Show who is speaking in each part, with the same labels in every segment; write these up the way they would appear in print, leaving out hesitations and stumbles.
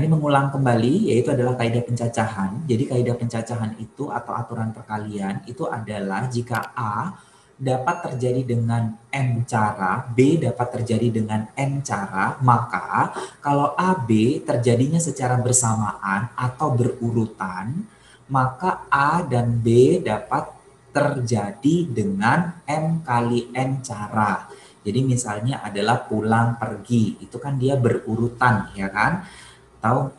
Speaker 1: ini mengulang kembali, yaitu adalah kaidah pencacahan. Jadi kaidah pencacahan itu atau aturan perkalian itu adalah jika A dapat terjadi dengan M cara, B dapat terjadi dengan N cara, maka kalau A, B terjadinya secara bersamaan atau berurutan, maka A dan B dapat terjadi dengan M kali N cara. Jadi misalnya adalah pulang pergi, itu kan dia berurutan ya kan? Atau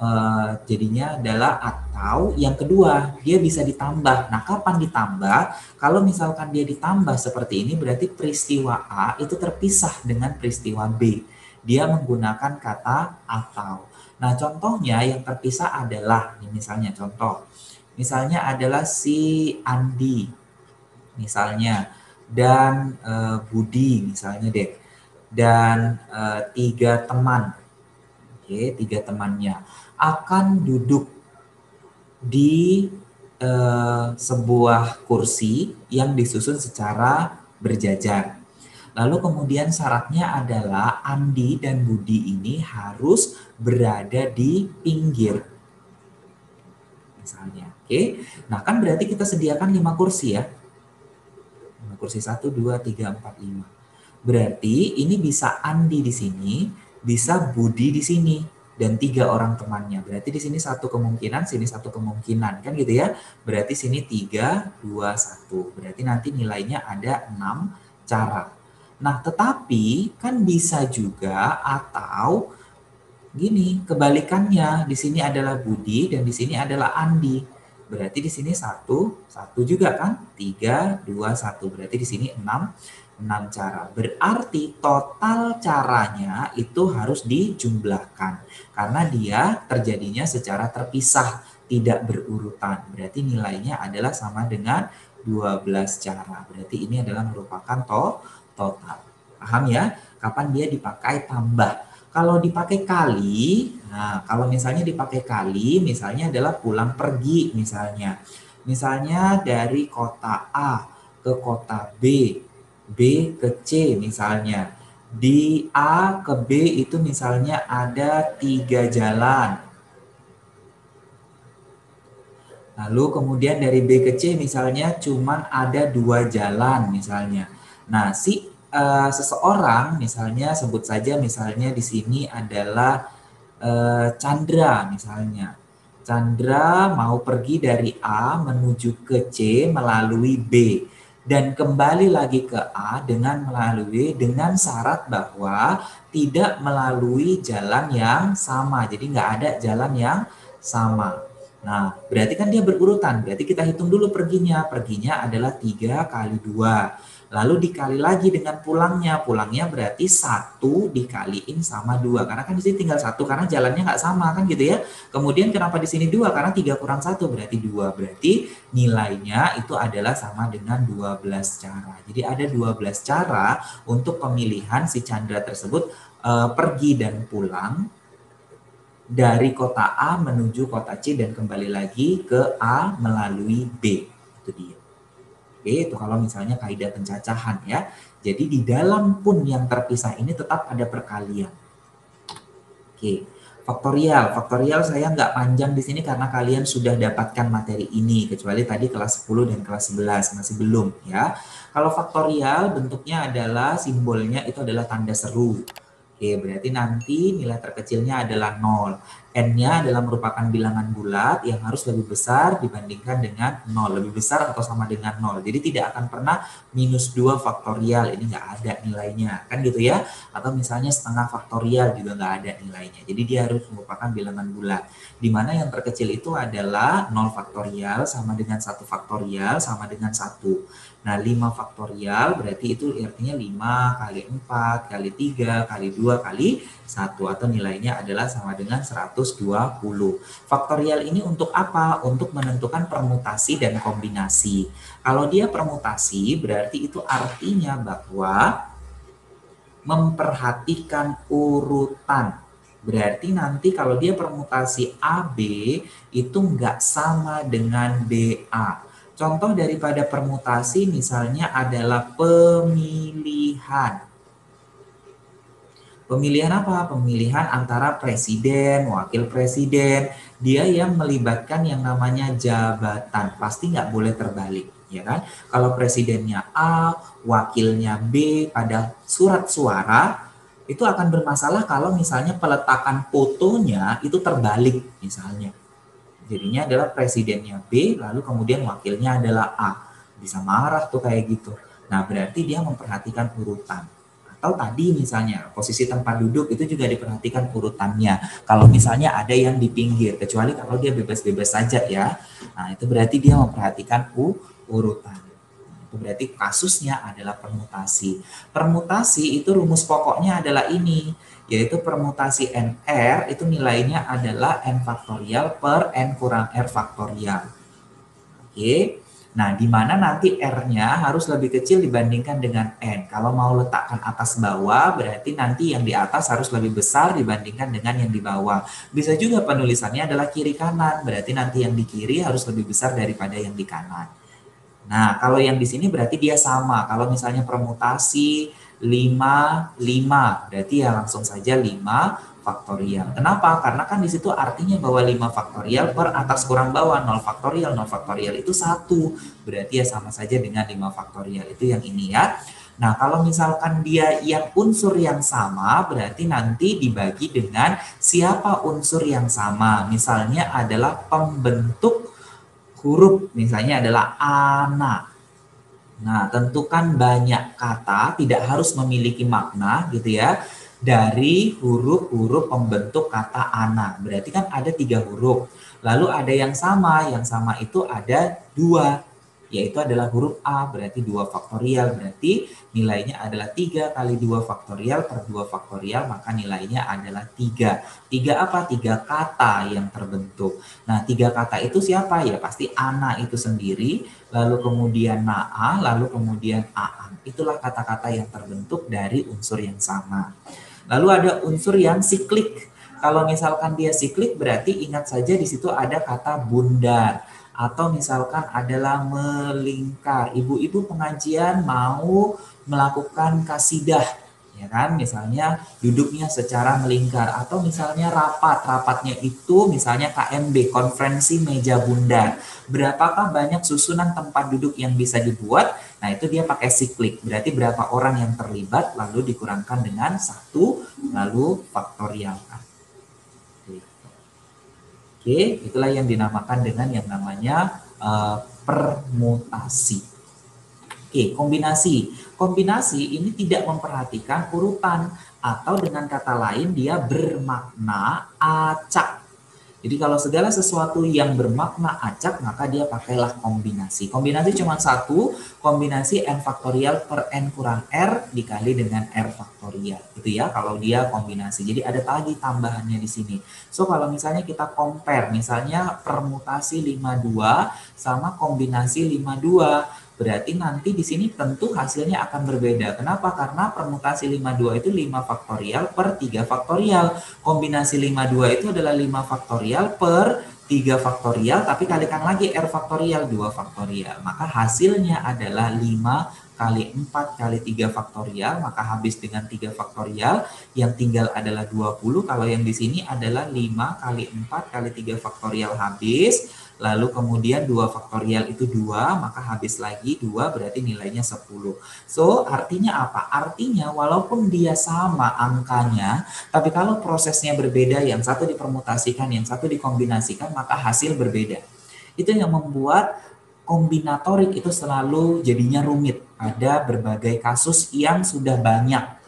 Speaker 1: jadinya adalah atau yang kedua dia bisa ditambah. Nah, kapan ditambah? Kalau misalkan dia ditambah seperti ini berarti peristiwa A itu terpisah dengan peristiwa B. Dia menggunakan kata atau. Nah, contohnya yang terpisah adalah misalnya contoh. Misalnya adalah si Andi misalnya dan Budi misalnya deh. Dan 3 teman. Oke, 3 temannya akan duduk di sebuah kursi yang disusun secara berjajar. Lalu kemudian syaratnya adalah Andi dan Budi ini harus berada di pinggir. Misalnya, oke. Nah, kan berarti kita sediakan 5 kursi ya. 5 kursi 1, 2, 3, 4, 5. Berarti ini bisa Andi di sini, bisa Budi di sini dan 3 orang temannya. Berarti di sini 1 kemungkinan, sini 1 kemungkinan kan gitu ya. Berarti sini 3, 2, 1. Berarti nanti nilainya ada 6 cara. Nah, tetapi kan bisa juga atau gini, kebalikannya. Di sini adalah Budi dan di sini adalah Andi. Berarti di sini 1, 1 juga kan? 3, 2, 1. Berarti di sini 6 cara. Berarti total caranya itu harus dijumlahkan. Karena dia terjadinya secara terpisah, tidak berurutan. Berarti nilainya adalah sama dengan 12 cara. Berarti ini adalah merupakan total. Paham ya? Kapan dia dipakai tambah. Kalau dipakai kali, nah kalau misalnya dipakai kali, misalnya adalah pulang pergi misalnya. Misalnya dari kota A ke kota B. B ke C misalnya. Di A ke B itu misalnya ada 3 jalan. Lalu kemudian dari B ke C misalnya cuman ada 2 jalan misalnya. Nah, si seseorang misalnya sebut saja misalnya di sini adalah Chandra misalnya. Chandra mau pergi dari A menuju ke C melalui B. Dan kembali lagi ke A dengan syarat bahwa tidak melalui jalan yang sama. Jadi nggak ada jalan yang sama. Nah, berarti kan dia berurutan. Berarti kita hitung dulu perginya. Perginya adalah 3 kali 2. Lalu dikali lagi dengan pulangnya. Pulangnya berarti 1 dikaliin sama 2. Karena kan di sini tinggal 1 karena jalannya nggak sama kan gitu ya. Kemudian kenapa di sini 2? Karena 3 kurang 1 berarti 2. Berarti nilainya itu adalah sama dengan 12 cara. Jadi ada 12 cara untuk pemilihan si Chandra tersebut pergi dan pulang dari kota A menuju kota C dan kembali lagi ke A melalui B. Itu dia. Oke, itu kalau misalnya kaidah pencacahan ya. Jadi di dalam pun yang terpisah ini tetap ada perkalian. Oke, faktorial. Faktorial saya nggak panjang di sini karena kalian sudah dapatkan materi ini. Kecuali tadi kelas 10 dan kelas 11 masih belum ya. Kalau faktorial bentuknya adalah simbolnya itu adalah tanda seru. Oke, berarti nanti nilai terkecilnya adalah 0. N-nya adalah merupakan bilangan bulat yang harus lebih besar dibandingkan dengan 0. Lebih besar atau sama dengan 0. Jadi tidak akan pernah minus 2 faktorial. Ini nggak ada nilainya. Kan gitu ya. Atau misalnya setengah faktorial juga nggak ada nilainya. Jadi dia harus merupakan bilangan bulat. Dimana yang terkecil itu adalah 0 faktorial sama dengan 1 faktorial sama dengan 1. Nah, 5 faktorial berarti itu artinya 5 kali 4 kali 3 kali 2 kali 1 atau nilainya adalah sama dengan 120. Faktorial ini untuk apa? Untuk menentukan permutasi dan kombinasi. Kalau dia permutasi berarti itu artinya bahwa memperhatikan urutan. Berarti nanti kalau dia permutasi AB itu nggak sama dengan BA. Contoh daripada permutasi misalnya adalah pemilihan. Pemilihan apa? Pemilihan antara presiden, wakil presiden, dia yang melibatkan yang namanya jabatan, pasti nggak boleh terbalik, ya kan? Kalau presidennya A, wakilnya B pada surat suara, itu akan bermasalah kalau misalnya peletakan fotonya itu terbalik misalnya. Jadinya adalah presidennya B, lalu kemudian wakilnya adalah A. Bisa marah tuh kayak gitu. Nah, berarti dia memperhatikan urutan. Atau tadi misalnya posisi tempat duduk itu juga diperhatikan urutannya. Kalau misalnya ada yang di pinggir, kecuali kalau dia bebas-bebas saja ya. Nah, itu berarti dia memperhatikan urutan. Itu berarti kasusnya adalah permutasi. Permutasi itu rumus pokoknya adalah ini, yaitu permutasi NR itu nilainya adalah N faktorial per N kurang R faktorial. Oke. Nah, di mana nanti R-nya harus lebih kecil dibandingkan dengan N. Kalau mau letakkan atas bawah, berarti nanti yang di atas harus lebih besar dibandingkan dengan yang di bawah. Bisa juga penulisannya adalah kiri kanan, berarti nanti yang di kiri harus lebih besar daripada yang di kanan. Nah, kalau yang di sini berarti dia sama. Kalau misalnya permutasi 5, 5, berarti ya langsung saja 5 faktorial. Kenapa? Karena kan di situ artinya bahwa 5 faktorial per atas kurang bawah 0 faktorial. 0 faktorial itu 1. Berarti ya sama saja dengan 5 faktorial. Itu yang ini ya. Nah, kalau misalkan dia yang unsur yang sama, berarti nanti dibagi dengan siapa unsur yang sama. Misalnya adalah pembentuk huruf, misalnya adalah anak. Nah, tentukan banyak kata, tidak harus memiliki makna gitu ya, dari huruf-huruf pembentuk kata anak. Berarti kan ada 3 huruf. Lalu ada yang sama itu ada 2, yaitu adalah huruf A, berarti 2 faktorial, berarti nilainya adalah 3 kali 2 faktorial per 2 faktorial, maka nilainya adalah 3. 3 apa? 3 kata yang terbentuk. Nah, 3 kata itu siapa? Ya pasti anak itu sendiri, lalu kemudian na'a, lalu kemudian a'am. Itulah kata-kata yang terbentuk dari unsur yang sama. Lalu ada unsur yang siklik. Kalau misalkan dia siklik, berarti ingat saja di situ ada kata bundar. Atau misalkan adalah melingkar. Ibu-ibu pengajian mau melakukan kasidah, ya kan? Misalnya duduknya secara melingkar. Atau misalnya rapatnya itu misalnya KMB, konferensi meja bundar. Berapakah banyak susunan tempat duduk yang bisa dibuat? Nah, itu dia pakai siklik. Berarti berapa orang yang terlibat, lalu dikurangkan dengan 1, lalu faktorialkan. Oke, itulah yang dinamakan dengan yang namanya permutasi. Oke, kombinasi. Kombinasi ini tidak memperhatikan urutan, atau dengan kata lain dia bermakna acak. Jadi kalau segala sesuatu yang bermakna acak, maka dia pakailah kombinasi. Kombinasi cuma satu, kombinasi N faktorial per N kurang R dikali dengan R faktorial. Gitu ya, kalau dia kombinasi. Jadi ada tadi tambahannya di sini. So, kalau misalnya kita compare, misalnya permutasi 52 sama kombinasi 52. Berarti nanti di sini tentu hasilnya akan berbeda. Kenapa? Karena permutasi 52 itu 5 faktorial per 3 faktorial. Kombinasi 52 itu adalah 5 faktorial per 3 faktorial, tapi kalikan lagi R faktorial 2 faktorial. Maka hasilnya adalah 5 kali 4 kali 3 faktorial, maka habis dengan 3 faktorial. Yang tinggal adalah 20. Kalau yang di sini adalah 5 kali 4 kali 3 faktorial habis. Lalu kemudian 2 faktorial itu 2, maka habis lagi 2, berarti nilainya 10. So, artinya apa? Artinya walaupun dia sama angkanya, tapi kalau prosesnya berbeda, yang satu dipermutasikan, yang satu dikombinasikan, maka hasil berbeda. Itu yang membuat kombinatorik itu selalu jadinya rumit. Ada berbagai kasus yang sudah banyak.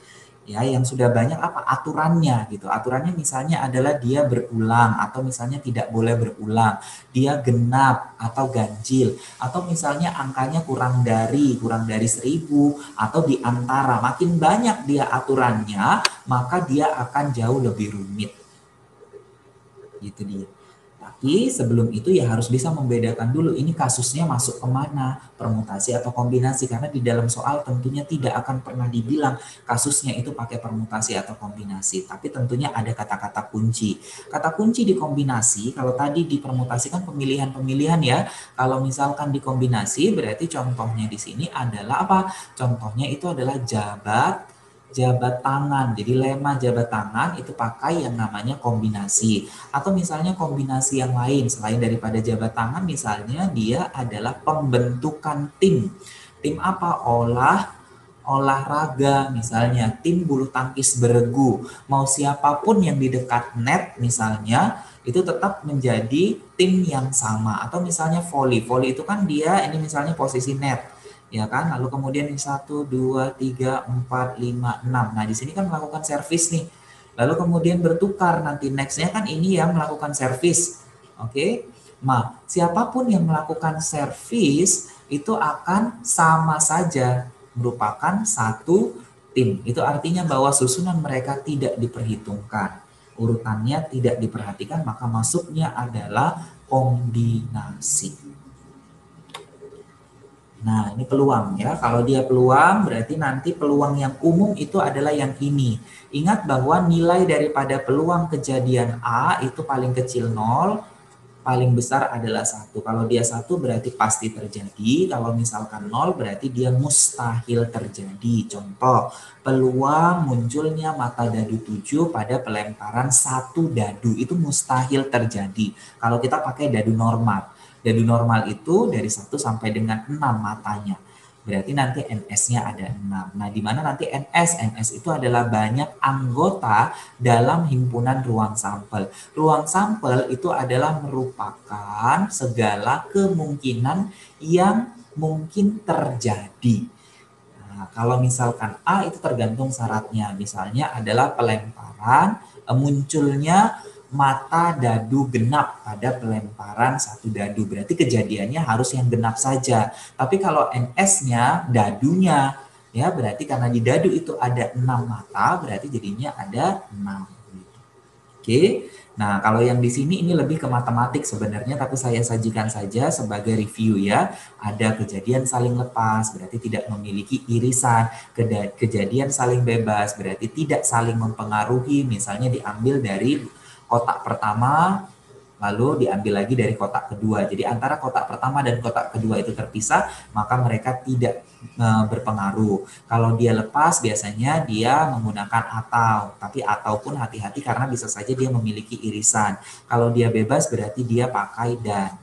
Speaker 1: Ya, yang sudah banyak apa aturannya gitu. Aturannya misalnya adalah dia berulang, atau misalnya tidak boleh berulang, dia genap atau ganjil, atau misalnya angkanya kurang dari 1000 atau di antara. Makin banyak dia aturannya, maka dia akan jauh lebih rumit. Gitu dia. Tapi sebelum itu ya harus bisa membedakan dulu ini kasusnya masuk kemana, permutasi atau kombinasi. Karena di dalam soal tentunya tidak akan pernah dibilang kasusnya itu pakai permutasi atau kombinasi. Tapi tentunya ada kata-kata kunci. Kata kunci di kombinasi, kalau tadi di permutasi kan pemilihan-pemilihan ya. Kalau misalkan di kombinasi berarti contohnya di sini adalah apa? Contohnya itu adalah jabat, jabat tangan. Jadi lema jabat tangan itu pakai yang namanya kombinasi. Atau misalnya kombinasi yang lain selain daripada jabat tangan, misalnya dia adalah pembentukan tim. Tim apa? Olahraga, misalnya tim bulu tangkis beregu. Mau siapapun yang di dekat net misalnya, itu tetap menjadi tim yang sama. Atau misalnya volley. Volley itu kan dia ini misalnya posisi net, ya kan? Lalu kemudian ini 1, 2, 3, 4, 5, 6. Nah, di sini kan melakukan servis nih. Lalu kemudian bertukar, nanti nextnya kan ini yang melakukan servis. Oke? Nah, siapapun yang melakukan servis itu akan sama saja merupakan satu tim. Itu artinya bahwa susunan mereka tidak diperhitungkan. Urutannya tidak diperhatikan, maka masuknya adalah kombinasi. Nah, ini peluang ya. Kalau dia peluang, berarti nanti peluang yang umum itu adalah yang ini. Ingat bahwa nilai daripada peluang kejadian A itu paling kecil 0, paling besar adalah 1. Kalau dia 1 berarti pasti terjadi. Kalau misalkan 0 berarti dia mustahil terjadi. Contoh, peluang munculnya mata dadu 7 pada pelemparan 1 dadu. Itu mustahil terjadi. Kalau kita pakai dadu normal. Dadu normal itu dari 1 sampai dengan 6 matanya. Berarti nanti NS-nya ada 6. Nah, di mana nanti NS? NS itu adalah banyak anggota dalam himpunan ruang sampel. Ruang sampel itu adalah merupakan segala kemungkinan yang mungkin terjadi. Nah, kalau misalkan A itu tergantung syaratnya. Misalnya adalah pelemparan, munculnya mata dadu genap pada pelemparan 1 dadu. Berarti kejadiannya harus yang genap saja. Tapi kalau NS-nya dadunya, ya berarti karena di dadu itu ada 6 mata, berarti jadinya ada 6. Oke. Nah, kalau yang di sini ini lebih ke matematik sebenarnya, tapi saya sajikan saja sebagai review ya. Ada kejadian saling lepas, berarti tidak memiliki irisan. Kejadian saling bebas, berarti tidak saling mempengaruhi. Misalnya diambil dari kotak pertama, lalu diambil lagi dari kotak kedua. Jadi antara kotak pertama dan kotak kedua itu terpisah, maka mereka tidak berpengaruh. Kalau dia lepas, biasanya dia menggunakan atau. Tapi atau pun hati-hati karena bisa saja dia memiliki irisan. Kalau dia bebas, berarti dia pakai dan.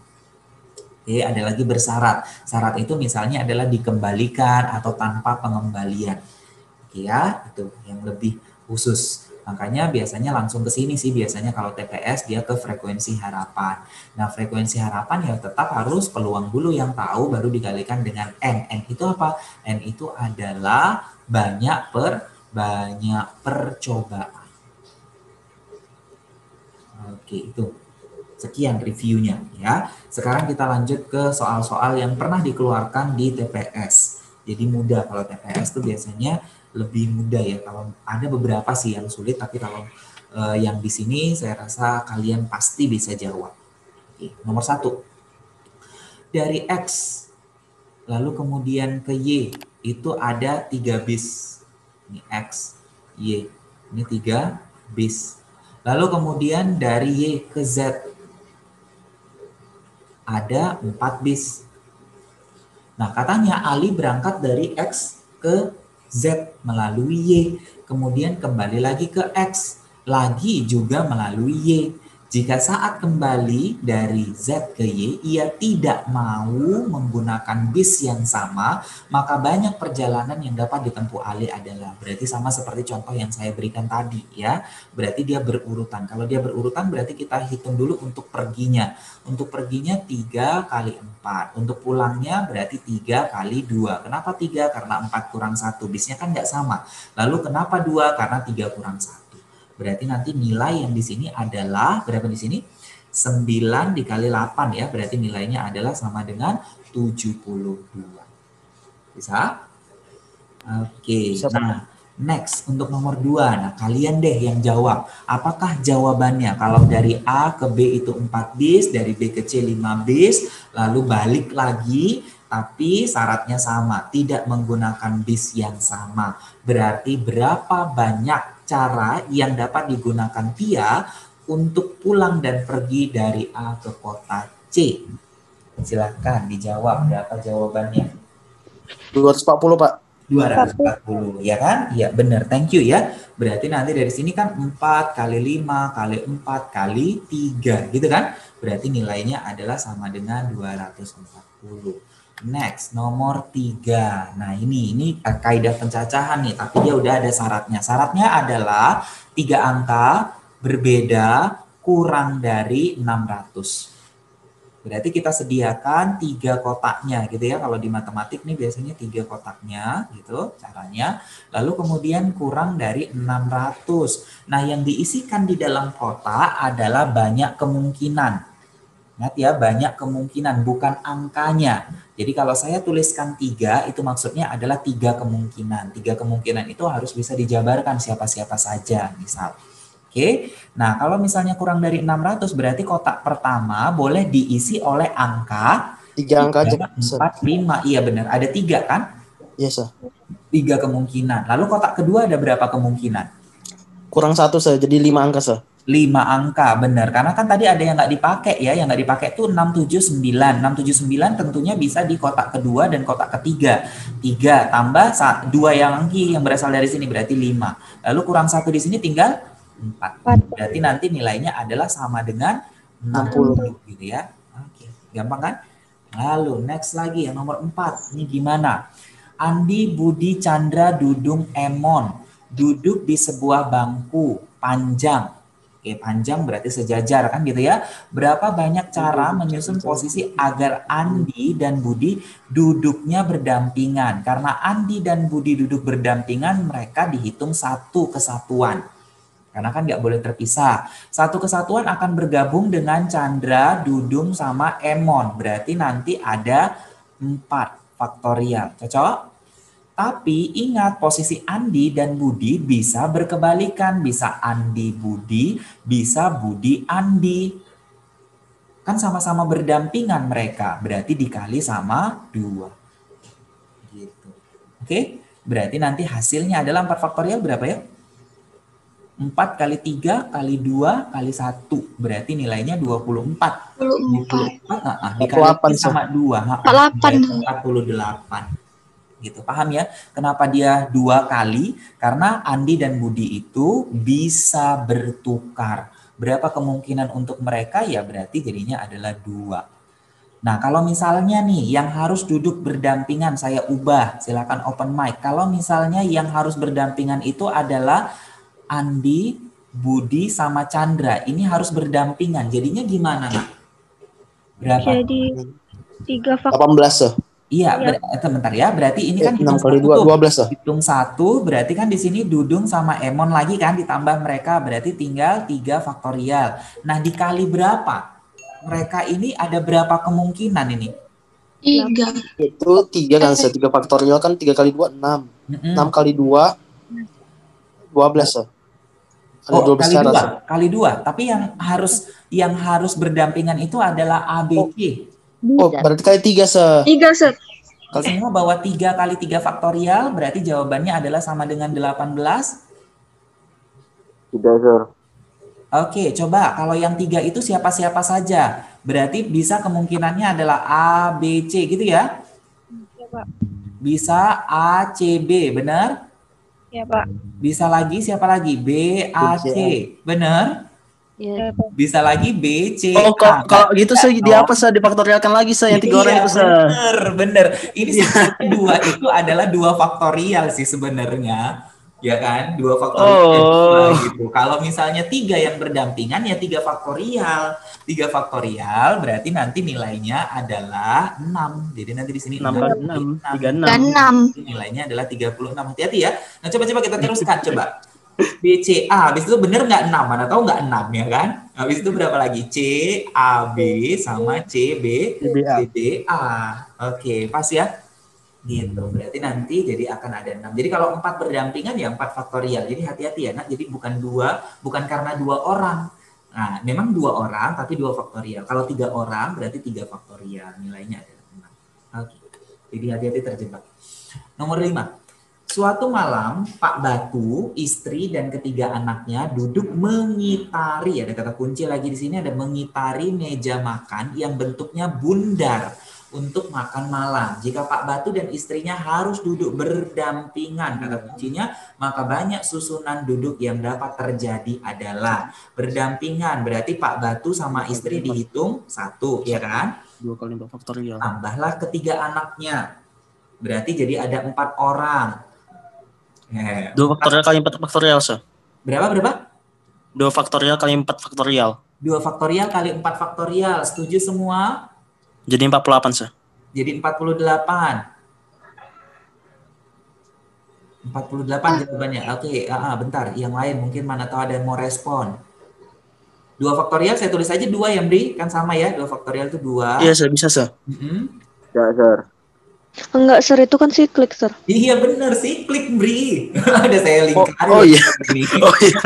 Speaker 1: Oke, ada lagi bersyarat. Syarat itu misalnya adalah dikembalikan atau tanpa pengembalian. Oke ya, itu yang lebih khusus. Makanya biasanya langsung ke sini sih, biasanya kalau TPS dia ke frekuensi harapan. Nah, frekuensi harapan ya tetap harus peluang dulu yang tahu, baru dikalikan dengan N. N itu apa? N itu adalah banyak percobaan. Oke, itu. Sekian reviewnya ya. Sekarang kita lanjut ke soal-soal yang pernah dikeluarkan di TPS. Jadi mudah kalau TPS itu biasanya lebih mudah ya. Kalau ada beberapa sih yang sulit, tapi kalau yang di sini saya rasa kalian pasti bisa jawab. Oke, nomor 1. Dari X lalu kemudian ke Y itu ada 3 bis. Ini X, Y. Ini 3 bis. Lalu kemudian dari Y ke Z ada 4 bis. Nah, katanya Ali berangkat dari X ke Z melalui Y, kemudian kembali lagi ke X, lagi juga melalui Y. Jika saat kembali dari Z ke Y, ia tidak mau menggunakan bis yang sama, maka banyak perjalanan yang dapat ditempuh Ali adalah, berarti sama seperti contoh yang saya berikan tadi ya, berarti dia berurutan. Kalau dia berurutan berarti kita hitung dulu untuk perginya. Untuk perginya 3 kali 4, untuk pulangnya berarti 3 kali 2. Kenapa 3? Karena 4 kurang 1, bisnya kan nggak sama. Lalu kenapa 2? Karena 3 kurang 1. Berarti nanti nilai yang di sini adalah, berapa di sini? 9 dikali 8 ya, berarti nilainya adalah sama dengan 72. Bisa? Oke, nah next untuk nomor 2. Nah kalian deh yang jawab. Apakah jawabannya kalau dari A ke B itu 4 bis, dari B ke C 5 bis, lalu balik lagi, tapi syaratnya sama, tidak menggunakan bis yang sama. Berarti berapa banyak cara yang dapat digunakan Tia untuk pulang dan pergi dari A ke kota C? Silahkan dijawab, berapa jawabannya?
Speaker 2: 240, Pak.
Speaker 1: 240 ya kan? Ya benar, thank you ya. Berarti nanti dari sini kan 4 kali 5 kali 4 kali 3 gitu kan? Berarti nilainya adalah sama dengan 240. Next, nomor 3. Nah ini kaidah pencacahan nih, tapi dia udah ada syaratnya. Syaratnya adalah 3 angka berbeda kurang dari 600. Berarti kita sediakan 3 kotaknya gitu ya. Kalau di matematik nih biasanya 3 kotaknya gitu caranya. Lalu kemudian kurang dari 600. Nah yang diisikan di dalam kotak adalah banyak kemungkinan. Ingat ya, banyak kemungkinan bukan angkanya. Jadi kalau saya tuliskan 3 itu maksudnya adalah 3 kemungkinan. 3 kemungkinan itu harus bisa dijabarkan siapa-siapa saja misal. Oke, nah kalau misalnya kurang dari 600 berarti kotak pertama boleh diisi oleh angka
Speaker 2: 3 angka aja.
Speaker 1: 4, 5. Iya benar, ada 3 kan?
Speaker 2: Iya, Sir.
Speaker 1: 3 kemungkinan. Lalu kotak kedua ada berapa kemungkinan?
Speaker 2: Kurang 1, Sir. Jadi 5 angka, Sir.
Speaker 1: 5 angka, benar. Karena kan tadi ada yang nggak dipakai ya, yang nggak dipakai itu 679. 679 tentunya bisa di kotak kedua dan kotak ketiga. 3 tambah 2 yang berasal dari sini berarti 5. Lalu kurang 1 di sini tinggal 4. Berarti nanti nilainya adalah sama dengan 60 gitu ya. Oke, gampang kan? Lalu next lagi yang nomor 4. Ini gimana? Andi, Budi, Chandra, Dudung, Emon duduk di sebuah bangku panjang. Oke, panjang berarti sejajar kan gitu ya. Berapa banyak cara menyusun posisi agar Andi dan Budi duduknya berdampingan? Karena Andi dan Budi duduk berdampingan, mereka dihitung satu kesatuan. Karena kan nggak boleh terpisah. Satu kesatuan akan bergabung dengan Chandra, Dudung, sama Emon. Berarti nanti ada 4 faktorial. Cocok? Tapi ingat posisi Andi dan Budi bisa berkebalikan. Bisa Andi Budi, bisa Budi Andi. Kan sama-sama berdampingan mereka. Berarti dikali sama 2. Gitu. Oke? Berarti nanti hasilnya adalah 4 faktorial berapa ya? 4 kali 3 kali 2 kali 1. Berarti nilainya 24. 24 dikali sama 2. 48. Gitu, paham ya? Kenapa dia 2 kali? Karena Andi dan Budi itu bisa bertukar. Berapa kemungkinan untuk mereka? Ya berarti jadinya adalah 2. Nah, kalau misalnya nih yang harus duduk berdampingan, saya ubah, silakan open mic. Kalau misalnya yang harus berdampingan itu adalah Andi, Budi, sama Chandra. Ini harus berdampingan. Jadinya gimana, Nak? Berapa?
Speaker 3: Jadi 3 faktor.
Speaker 2: 18, Sir.
Speaker 1: Iya, bentar ya. Berarti ini kan
Speaker 2: 6 kali 2, 12, Sir.
Speaker 1: Hitung 1, berarti kan di sini Dudung sama Emon lagi kan ditambah mereka. Berarti tinggal 3 faktorial. Nah, dikali berapa? Mereka ini ada berapa kemungkinan ini?
Speaker 3: 3.
Speaker 2: Itu 3 kan, Sir. 3 faktorial kan 3 kali 2, 6. 6 kali 2, 12, Sir.
Speaker 1: Oh, kali 2. Tapi yang harus berdampingan itu adalah ABC.
Speaker 2: Oh, berarti kali 3, Sir.
Speaker 3: 3, Sir.
Speaker 1: Kalau semua bawa 3 kali 3 faktorial, berarti jawabannya adalah sama dengan 18.
Speaker 2: 3, Sir.
Speaker 1: Oke, coba kalau yang 3 itu siapa-siapa saja. Berarti bisa kemungkinannya adalah A, B, C gitu ya?
Speaker 3: Ya, Pak.
Speaker 1: Bisa A, C, B, benar?
Speaker 3: Ya, Pak.
Speaker 1: Bisa lagi siapa lagi? B, A, C, benar?
Speaker 3: Ya, Pak.
Speaker 1: Bisa lagi B, C,
Speaker 2: Oh,
Speaker 1: A.
Speaker 2: kalau gitu saya di apa, Sir? Difaktorialkan lagi, Sir, yang 3 orang itu, Sir.
Speaker 1: Bener. Ini sebenarnya 2 itu adalah 2 faktorial sih sebenarnya. Ya kan? 2 faktorial gitu. Kalau misalnya 3 yang berdampingan ya 3 faktorial. 3 faktorial berarti nanti nilainya adalah 6. Jadi nanti di sini
Speaker 2: 6 kali 6, 36.
Speaker 3: 6.
Speaker 1: Nilainya adalah 36. Hati-hati ya. Nah, coba kita teruskan coba. BCA, habis itu bener nggak 6? Mana tahu nggak 6 ya kan? Habis itu berapa lagi? C, A, B sama C, B, C, D, A. Oke, pas ya? Gitu, berarti nanti jadi akan ada 6. Jadi kalau 4 berdampingan ya 4 faktorial. Jadi hati-hati ya, Nak. Jadi bukan karena 2 orang. Nah, memang 2 orang tapi 2 faktorial. Kalau 3 orang berarti 3 faktorial. Nilainya adalah 6. Oke. Jadi hati-hati terjebak. Nomor 5. Suatu malam, Pak Batu, istri dan ketiga anaknya duduk mengitari, ada kata kunci lagi di sini, ada mengitari meja makan yang bentuknya bundar. untuk makan malam. Jika Pak Batu dan istrinya harus duduk berdampingan, kata kuncinya, maka banyak susunan duduk yang dapat terjadi adalah berdampingan. Berarti Pak Batu sama istri dihitung 1, ya kan?
Speaker 2: 2 kali 4 faktorial.
Speaker 1: Tambahlah ketiga anaknya. Berarti jadi ada 4 orang.
Speaker 2: 2 faktorial kali 4 faktorial, Sir.
Speaker 1: Berapa?
Speaker 2: 2 faktorial kali 4 faktorial.
Speaker 1: 2 faktorial kali 4 faktorial. Setuju semua?
Speaker 2: Jadi 48, Sir.
Speaker 1: Jadi 48. 48 jawabannya. Oke, bentar. Yang lain mungkin mana tahu ada yang mau respon. 2 faktorial saya tulis aja 2 ya, Bri. Kan sama ya, 2 faktorial itu 2.
Speaker 2: Iya, Sir, bisa, Sir.
Speaker 4: Ya, Sir.
Speaker 3: Enggak, Sir, itu kan siklik, Sir.
Speaker 1: Iya bener sih, klik Bri. Ada saya lingkari.
Speaker 2: Oh iya.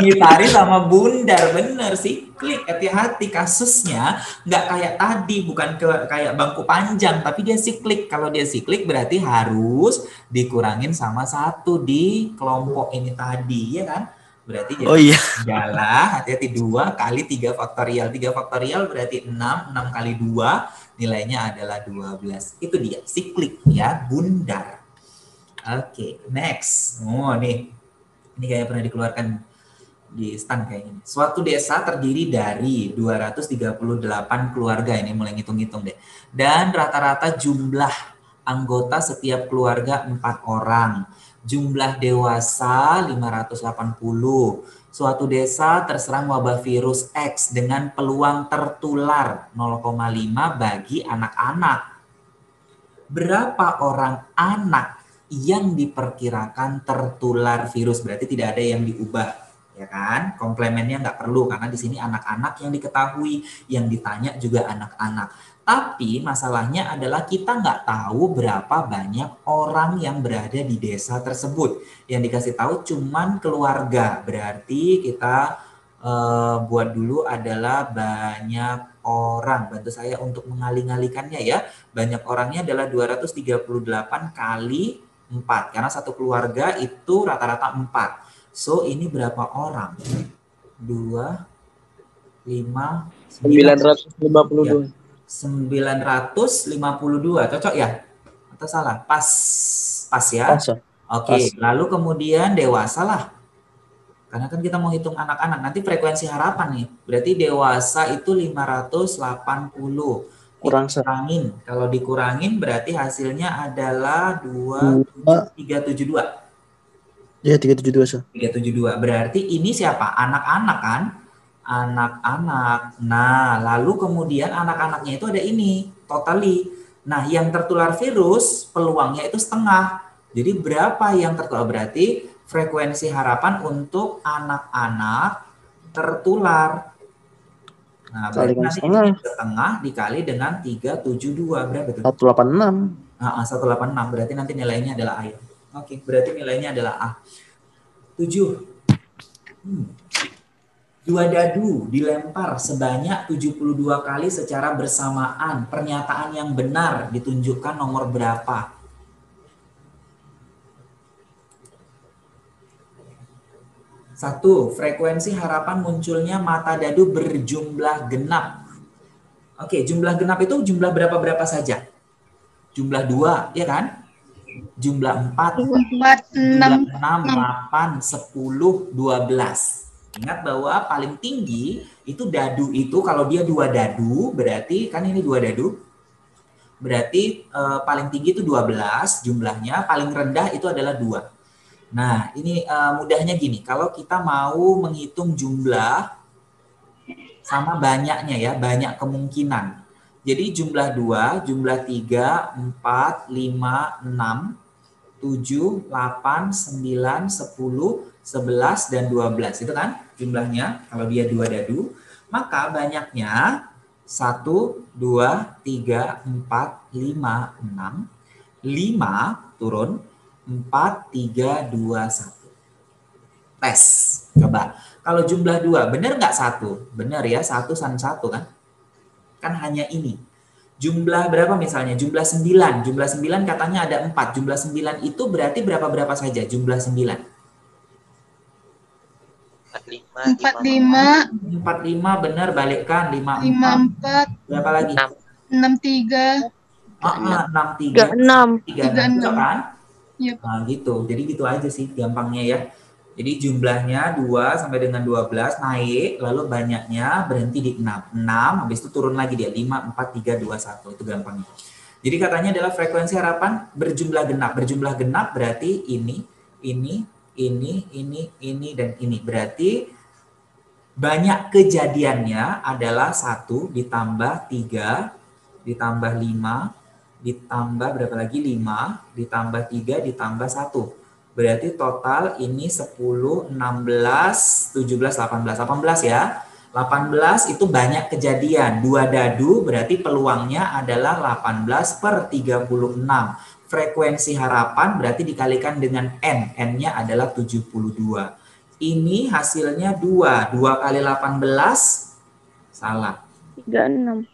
Speaker 1: Ngitari sama bundar, bener sih. Klik, hati-hati kasusnya nggak kayak tadi, bukan kayak bangku panjang, tapi dia siklik. Kalau dia siklik berarti harus dikurangin sama 1 di kelompok ini tadi, ya kan? Berarti jadi adalah hati-hati 2 kali 3 faktorial. 3 faktorial berarti 6 kali 2 nilainya adalah 12. Itu dia, siklik ya, bundar. Oke, next. Oh nih, ini kayak pernah dikeluarkan di stand kayak ini. Suatu desa terdiri dari 238 keluarga, ini mulai ngitung-ngitung deh. Dan rata-rata jumlah anggota setiap keluarga 4 orang. Jumlah dewasa 580. Suatu desa terserang wabah virus X dengan peluang tertular 0,5 bagi anak-anak. Berapa orang anak yang diperkirakan tertular virus? Berarti tidak ada yang diubah, ya kan? Komplemennya nggak perlu karena di sini anak-anak yang diketahui, yang ditanya juga anak-anak. Tapi masalahnya adalah kita nggak tahu berapa banyak orang yang berada di desa tersebut. Yang dikasih tahu cuman keluarga. Berarti kita buat dulu adalah banyak orang. Bantu saya untuk mengalih-alihkannya ya. Banyak orangnya adalah 238 kali 4. Karena satu keluarga itu rata-rata 4. So ini berapa orang? 2, 5,
Speaker 4: 952.
Speaker 1: 952, cocok ya? Atau salah? Pas ya?
Speaker 2: Pas, Sir.
Speaker 1: Oke, lalu kemudian dewasa lah. Karena kan kita mau hitung anak-anak, nanti frekuensi harapan nih. Berarti dewasa itu 580.
Speaker 2: Kurang, Sir.
Speaker 1: Dikurangin. Kalau dikurangin berarti hasilnya adalah 372.
Speaker 2: Iya, 372, Sir.
Speaker 1: 372. Berarti ini siapa? Anak-anak kan? Anak-anak. Nah, lalu kemudian anak-anaknya itu ada ini, totally. Nah, yang tertular virus peluangnya itu setengah. Jadi berapa yang tertular? Berarti frekuensi harapan untuk anak-anak tertular. Nah, berarti nanti setengah dikali dengan 372 berapa tuh?
Speaker 2: 186.
Speaker 1: 186. Berarti nanti nilainya adalah A. Oke, berarti nilainya adalah A. 7. 2 dadu dilempar sebanyak 72 kali secara bersamaan. Pernyataan yang benar ditunjukkan nomor berapa? Satu, frekuensi harapan munculnya mata dadu berjumlah genap. Oke, jumlah genap itu jumlah berapa saja? Jumlah 2, ya kan? Jumlah 4, jumlah 6, 8, 10, 12. Ingat bahwa paling tinggi itu dadu itu kalau dia 2 dadu, berarti kan ini 2 dadu. Berarti paling tinggi itu 12 jumlahnya, paling rendah itu adalah 2. Nah, ini mudahnya gini, kalau kita mau menghitung jumlah sama banyaknya ya, banyak kemungkinan. Jadi jumlah 2, jumlah 3, 4, 5, 6, 7, 8, 9, 10, 11, dan 12. Itu kan jumlahnya kalau dia 2 dadu. Maka banyaknya 1, 2, 3, 4, 5, 6. 5 turun. 4, 3, 2, 1. Tes. Coba. Kalau jumlah 2, benar nggak 1? Benar ya, 1 dan 1 kan? Kan hanya ini. Jumlah berapa misalnya? Jumlah 9. Jumlah 9 katanya ada 4. Jumlah 9 itu berarti berapa saja jumlah 9?
Speaker 5: 45.
Speaker 1: 45 benar, balikkan. 54.
Speaker 5: 54.
Speaker 1: Berapa lagi?
Speaker 5: 63.
Speaker 1: 63,
Speaker 3: 36.
Speaker 1: 36 kan?
Speaker 5: Iya, Pak.
Speaker 1: Nah, gitu. Jadi gitu aja sih gampangnya ya. Jadi jumlahnya 2 sampai dengan 12 naik, lalu banyaknya berhenti di 6. 6, habis itu turun lagi dia 5, 4, 3, 2, 1. Itu gampangnya. Jadi katanya adalah frekuensi harapan berjumlah genap. Berjumlah genap berarti ini, dan ini. Berarti banyak kejadiannya adalah 1 ditambah 3, ditambah 5, ditambah berapa lagi? 5, ditambah 3, ditambah 1. Berarti total ini 10, 16, 17, 18. 18 ya. 18 itu banyak kejadian. 2 dadu berarti peluangnya adalah 18 per 36. Frekuensi harapan berarti dikalikan dengan N. N-nya adalah 72. Ini hasilnya 2. 2 kali 18 salah.
Speaker 3: 36.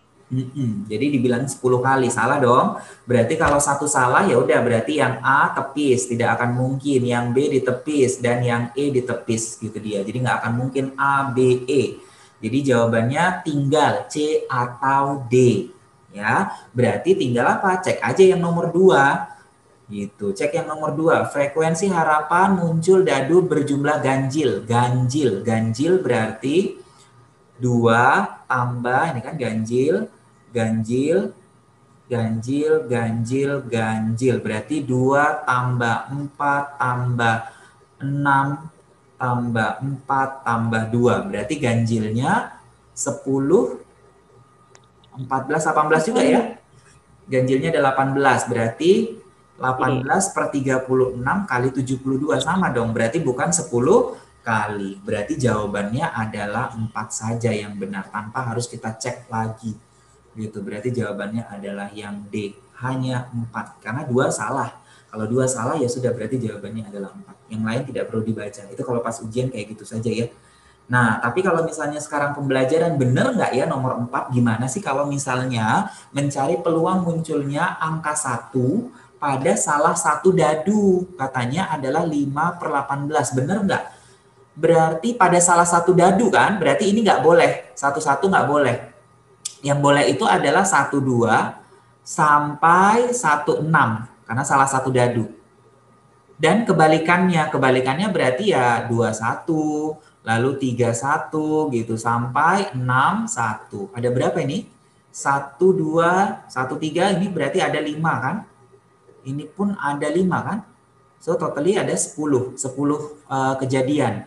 Speaker 1: Jadi dibilang 10 kali, salah dong. Berarti kalau satu salah ya udah berarti yang A tepis, tidak akan mungkin yang B ditepis dan yang E ditepis gitu dia. Jadi nggak akan mungkin A, B, E. Jadi jawabannya tinggal C atau D. Ya, berarti tinggal apa? Cek aja yang nomor 2. Gitu. Cek yang nomor 2. Frekuensi harapan muncul dadu berjumlah ganjil. Ganjil berarti 2 tambah ini kan ganjil. Berarti 2 tambah 4 tambah 6 tambah 4 tambah 2. Berarti ganjilnya 10, 14, 18 juga ya. Ganjilnya ada 18. Berarti 18 per 36 kali 72 sama dong. Berarti bukan 10 kali. Berarti jawabannya adalah 4 saja yang benar tanpa harus kita cek lagi. Gitu. Berarti jawabannya adalah yang D, hanya 4 karena 2 salah. Kalau 2 salah ya sudah berarti jawabannya adalah 4. Yang lain tidak perlu dibaca. Itu kalau pas ujian kayak gitu saja ya. Nah, tapi kalau misalnya sekarang pembelajaran benar nggak ya nomor 4 gimana sih kalau misalnya mencari peluang munculnya angka 1 pada salah satu dadu, katanya adalah 5 per 18, bener nggak? Berarti pada salah satu dadu kan, berarti ini nggak boleh, satu-satu nggak boleh. Yang boleh itu adalah 12 sampai 16, karena salah satu dadu. Dan kebalikannya berarti ya 21, lalu 31 gitu, sampai 61. Ada berapa ini? 1, 2, 1, 3, ini berarti ada 5 kan? Ini pun ada 5 kan? So totally ada 10 kejadian.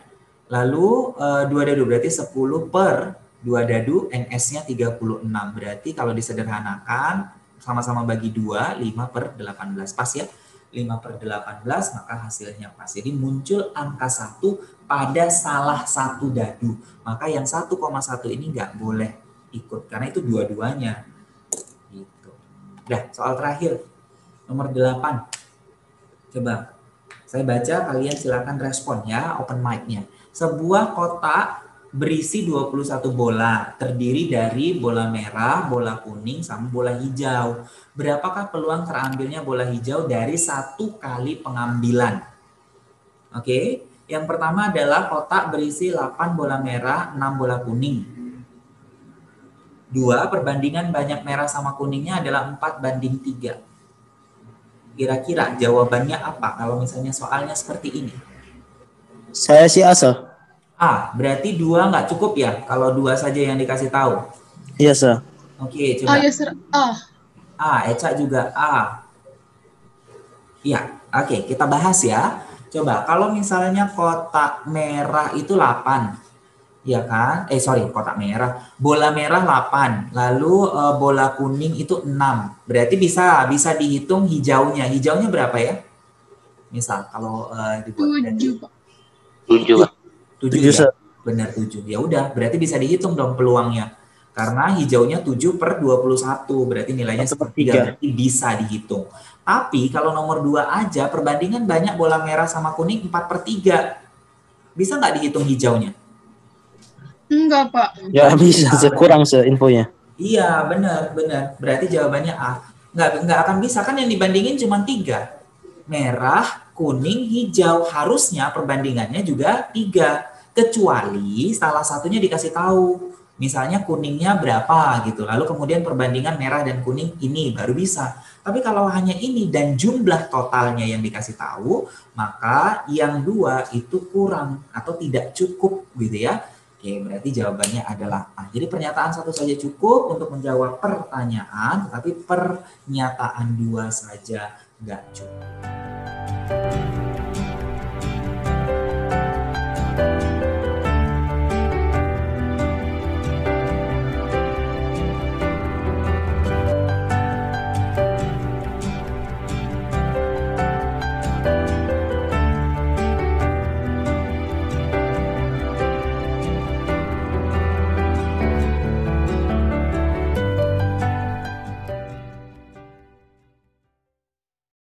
Speaker 1: Lalu 2 dadu berarti 10 per 2 dadu, NS-nya 36. Berarti kalau disederhanakan sama-sama bagi 2, 5 per 18. Pas ya? 5 per 18 maka hasilnya pas. Jadi muncul angka 1 pada salah satu dadu. Maka yang 1,1 ini nggak boleh ikut karena itu dua-duanya. Gitu. Dah, soal terakhir. Nomor 8. Coba saya baca, kalian silakan respon ya, open mic-nya. Sebuah kotak berisi 21 bola, terdiri dari bola merah, bola kuning, sama bola hijau. Berapakah peluang terambilnya bola hijau dari 1 kali pengambilan? Oke, yang pertama adalah kotak berisi 8 bola merah, 6 bola kuning. 2, perbandingan banyak merah sama kuningnya adalah 4:3. Kira-kira jawabannya apa kalau misalnya soalnya seperti ini?
Speaker 2: Saya sih asa.
Speaker 1: A, berarti 2 nggak cukup ya kalau 2 saja yang dikasih tahu?
Speaker 2: Iya, sir.
Speaker 1: Oke,
Speaker 5: Oh
Speaker 1: coba.
Speaker 5: ya, Sir. Oh.
Speaker 1: A, Eca juga A. Iya, oke, kita bahas ya. Coba, kalau misalnya kotak merah itu 8. Ya kan? Kotak merah. Bola merah 8. Lalu bola kuning itu 6. Berarti bisa dihitung hijaunya. Hijaunya berapa ya? Misal kalau dibuat
Speaker 5: 7, Pak.
Speaker 4: 7, Pak.
Speaker 1: 7 ya? Benar 7. Ya udah, berarti bisa dihitung dong peluangnya. Karena hijaunya 7 per 21. Berarti nilainya 1/3. Berarti bisa dihitung. Tapi kalau nomor 2 aja, perbandingan banyak bola merah sama kuning 4/3. Bisa nggak dihitung hijaunya?
Speaker 5: Enggak, Pak.
Speaker 2: Ya bisa, kurang infonya.
Speaker 1: Iya, benar. Berarti jawabannya A. Nggak akan bisa, kan yang dibandingin cuma 3. Merah, kuning, hijau. Harusnya perbandingannya juga 3. Kecuali salah satunya dikasih tahu. Misalnya kuningnya berapa gitu, lalu kemudian perbandingan merah dan kuning ini baru bisa. Tapi kalau hanya ini dan jumlah totalnya yang dikasih tahu, maka yang 2 itu kurang atau tidak cukup gitu ya. Oke, berarti jawabannya adalah A. Jadi pernyataan 1 saja cukup untuk menjawab pertanyaan, tetapi pernyataan 2 saja nggak cukup.